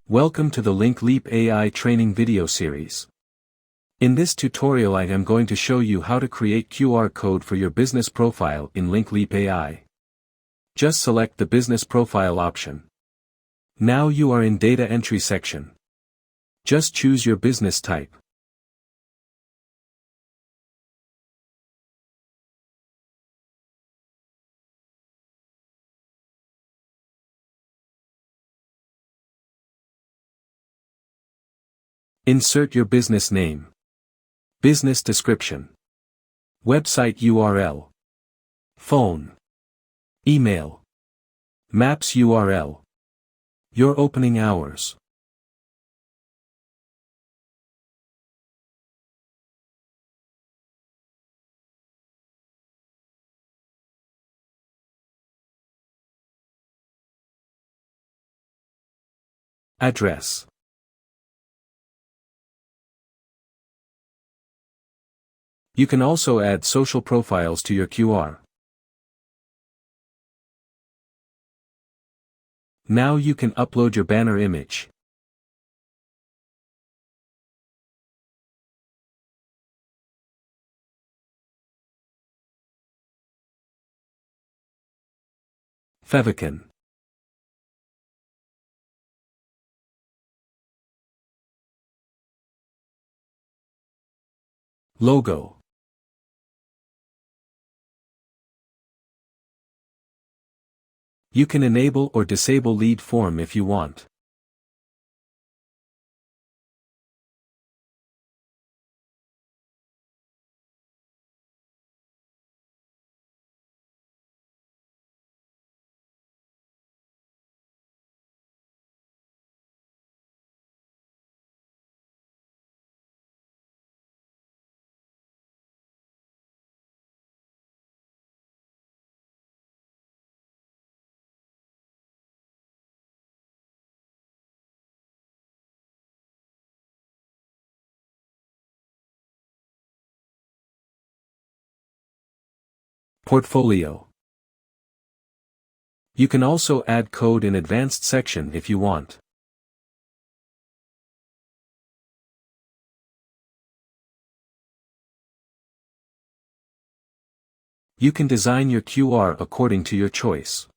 Welcome to the LinkLeap AI training video series. In this tutorial I am going to show you how to create QR code for your business profile in LinkLeap AI. Just select the business profile option. Now you are in data entry section. Just choose your business type. Insert your business name, business description, website URL, phone, email, maps URL, your opening hours. Address. You can also add social profiles to your QR. Now you can upload your banner image. Favicon. Logo. You can enable or disable lead form if you want. Portfolio. You can also add code in advanced section if you want. You can design your QR according to your choice.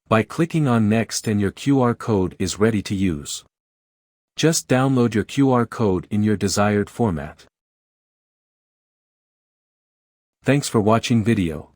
By clicking on Next and your QR code is ready to use. Just download your QR code in your desired format. Thanks for watching video.